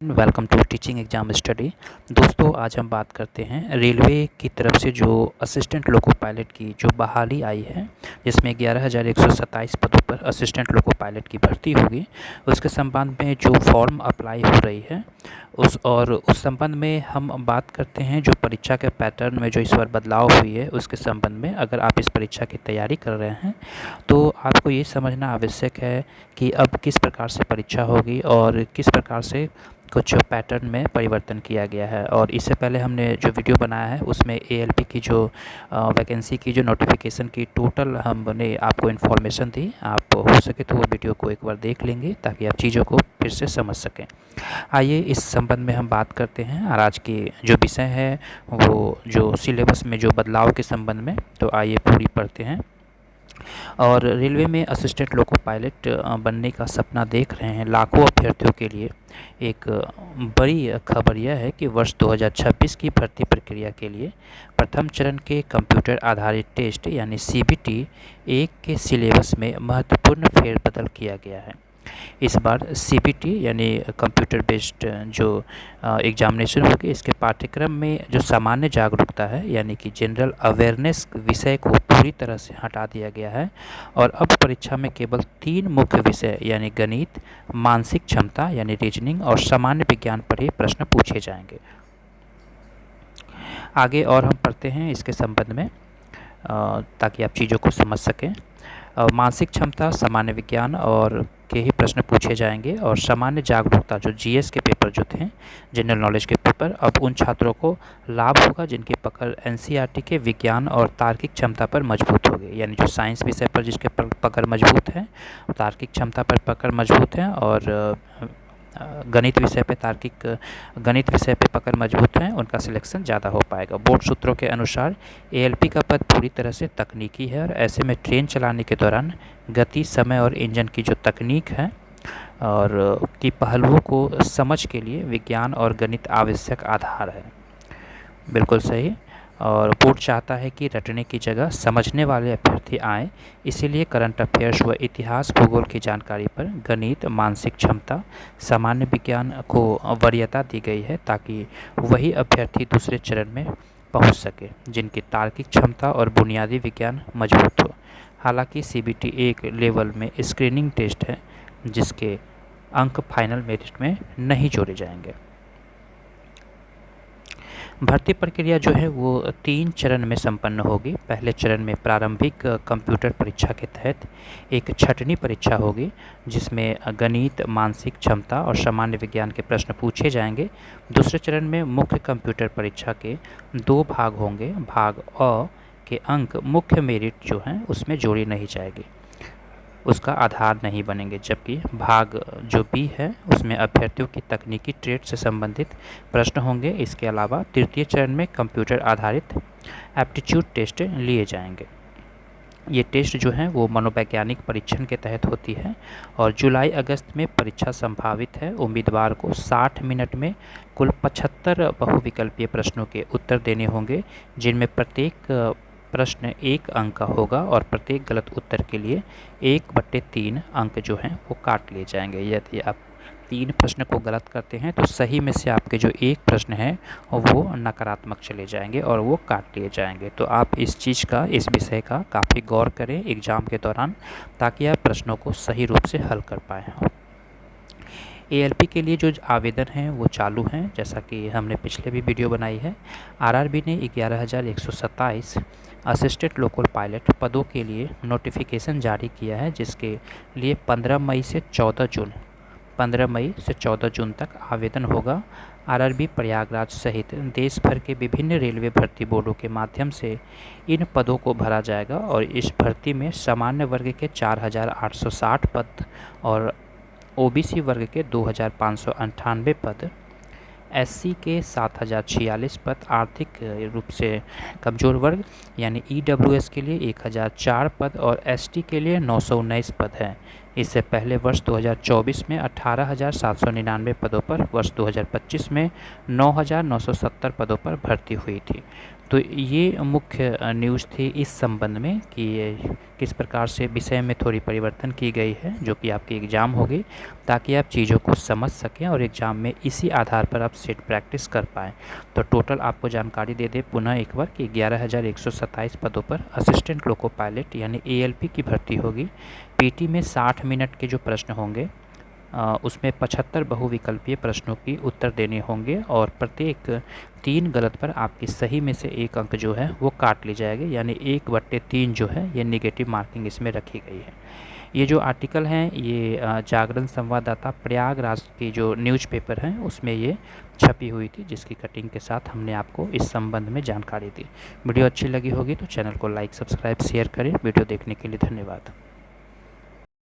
Welcome to teaching exam study. दोस्तों, आज हम बात करते हैं रेलवे की तरफ से जो असिस्टेंट लोको पायलट की जो बहाली आई है, जिसमें 11,127 पदों पर असिस्टेंट लोको पायलट की भर्ती होगी। उसके संबंध में जो फॉर्म अप्लाई हो रही है उस संबंध में हम बात करते हैं। जो परीक्षा के पैटर्न में जो इस बार बदलाव हुई है उसके संबंध में, अगर आप इस परीक्षा की तैयारी कर रहे हैं तो आपको ये समझना आवश्यक है कि अब किस प्रकार से परीक्षा होगी और किस प्रकार से कुछ पैटर्न में परिवर्तन किया गया है। और इससे पहले हमने जो वीडियो बनाया है उसमें एएलपी की जो वैकेंसी की जो नोटिफिकेशन की टोटल हमने आपको इन्फॉर्मेशन दी। आप हो सके तो वो वीडियो को एक बार देख लेंगे ताकि आप चीज़ों को फिर से समझ सकें। आइए इस संबंध में हम बात करते हैं। और आज की जो विषय है वो जो सिलेबस में जो बदलाव के संबंध में, तो आइए पूरी पढ़ते हैं। और रेलवे में असिस्टेंट लोको पायलट बनने का सपना देख रहे हैं लाखों अभ्यर्थियों के लिए एक बड़ी खबर यह है कि वर्ष 2026 की भर्ती प्रक्रिया के लिए प्रथम चरण के कंप्यूटर आधारित टेस्ट यानी सीबीटी 1 के सिलेबस में महत्वपूर्ण फेरबदल किया गया है। इस बार सीबीटी यानी कंप्यूटर बेस्ड जो एग्जामिनेशन होगी, इसके पाठ्यक्रम में जो सामान्य जागरूकता है यानी कि जनरल अवेयरनेस विषय को पूरी तरह से हटा दिया गया है। और अब परीक्षा में केवल 3 मुख्य विषय यानी गणित, मानसिक क्षमता यानी रीजनिंग और सामान्य विज्ञान पर ही प्रश्न पूछे जाएंगे। आगे और हम पढ़ते हैं इसके संबंध में ताकि आप चीज़ों को समझ सकें। मानसिक क्षमता, सामान्य विज्ञान और के ही प्रश्न पूछे जाएंगे। और सामान्य जागरूकता जो जीएस के पेपर जो थे, जनरल नॉलेज के पेपर, अब उन छात्रों को लाभ होगा जिनकी पकड़ एनसीईआरटी के विज्ञान और तार्किक क्षमता पर मजबूत होगी। यानी जो साइंस विषय पर जिसके पकड़ मजबूत है, तार्किक क्षमता पर पकड़ मजबूत है, और गणित विषय पे पकड़ मजबूत है, उनका सिलेक्शन ज़्यादा हो पाएगा। बोर्ड सूत्रों के अनुसार एएलपी का पद पूरी तरह से तकनीकी है और ऐसे में ट्रेन चलाने के दौरान गति, समय और इंजन की जो तकनीक है और की पहलुओं को समझ के लिए विज्ञान और गणित आवश्यक आधार है। बिल्कुल सही। और बोर्ड चाहता है कि रटने की जगह समझने वाले अभ्यर्थी आएँ, इसीलिए करंट अफेयर्स व इतिहास भूगोल की जानकारी पर गणित, मानसिक क्षमता, सामान्य विज्ञान को वरीयता दी गई है ताकि वही अभ्यर्थी दूसरे चरण में पहुंच सके जिनकी तार्किक क्षमता और बुनियादी विज्ञान मजबूत हो। हालांकि सीबीटी एक लेवल में स्क्रीनिंग टेस्ट है जिसके अंक फाइनल मेरिट में नहीं जोड़े जाएंगे। भर्ती प्रक्रिया जो है वो 3 चरण में संपन्न होगी। पहले चरण में प्रारंभिक कंप्यूटर परीक्षा के तहत एक छँटनी परीक्षा होगी जिसमें गणित, मानसिक क्षमता और सामान्य विज्ञान के प्रश्न पूछे जाएंगे। दूसरे चरण में मुख्य कंप्यूटर परीक्षा के 2 भाग होंगे। भाग अ के अंक मुख्य मेरिट जो हैं उसमें जोड़ी नहीं जाएगी, उसका आधार नहीं बनेंगे, जबकि भाग जो बी है उसमें अभ्यर्थियों की तकनीकी ट्रेड से संबंधित प्रश्न होंगे। इसके अलावा तृतीय चरण में कंप्यूटर आधारित एप्टीट्यूड टेस्ट लिए जाएंगे। ये टेस्ट जो हैं वो मनोवैज्ञानिक परीक्षण के तहत होती है और जुलाई अगस्त में परीक्षा संभावित है। उम्मीदवार को 60 मिनट में कुल 75 बहुविकल्पीय प्रश्नों के उत्तर देने होंगे, जिनमें प्रत्येक प्रश्न 1 अंक का होगा और प्रत्येक गलत उत्तर के लिए 1/3 अंक जो हैं वो काट लिए जाएंगे। यदि आप 3 प्रश्न को गलत करते हैं तो सही में से आपके जो 1 प्रश्न है वो नकारात्मक चले जाएंगे और वो काट लिए जाएंगे। तो आप इस विषय का काफ़ी गौर करें एग्ज़ाम के दौरान ताकि आप प्रश्नों को सही रूप से हल कर पाएँ। एएलपी के लिए जो आवेदन हैं वो चालू हैं, जैसा कि हमने पिछले भी वीडियो बनाई है। आरआरबी ने 11,127 असिस्टेंट लोकल पायलट पदों के लिए नोटिफिकेशन जारी किया है, जिसके लिए 15 मई से 14 जून तक आवेदन होगा। आरआरबी प्रयागराज सहित देश भर के विभिन्न रेलवे भर्ती बोर्डों के माध्यम से इन पदों को भरा जाएगा और इस भर्ती में सामान्य वर्ग के 4,860 पद और ओबीसी वर्ग के 2,598 पद, एससी के 7,046 पद, आर्थिक रूप से कमज़ोर वर्ग यानी ईडब्ल्यूएस के लिए 1,004 पद और एसटी के लिए 919 पद हैं। इससे पहले वर्ष 2024 में 18,799 पदों पर, वर्ष 2025 में 9,970 पदों पर भर्ती हुई थी। तो ये मुख्य न्यूज़ थी इस संबंध में कि ये किस प्रकार से विषय में थोड़ी परिवर्तन की गई है जो कि आपकी एग्ज़ाम होगी, ताकि आप चीज़ों को समझ सकें और एग्ज़ाम में इसी आधार पर आप सेट प्रैक्टिस कर पाएँ। तो टोटल आपको जानकारी दे दें पुनः एक बार कि 11,127 पदों पर असिस्टेंट लोको पायलट यानी ALP की भर्ती होगी। PT में 60 मिनट के जो प्रश्न होंगे उसमें 75 बहुविकल्पीय प्रश्नों की उत्तर देने होंगे और प्रत्येक 3 गलत पर आपकी सही में से 1 अंक जो है वो काट ली जाएगी, यानी 1/3 जो है ये नेगेटिव मार्किंग इसमें रखी गई है। ये जो आर्टिकल हैं ये जागरण संवाददाता प्रयागराज की जो न्यूज़पेपर हैं उसमें ये छपी हुई थी, जिसकी कटिंग के साथ हमने आपको इस संबंध में जानकारी दी। वीडियो अच्छी लगी होगी तो चैनल को लाइक, सब्सक्राइब, शेयर करें। वीडियो देखने के लिए धन्यवाद।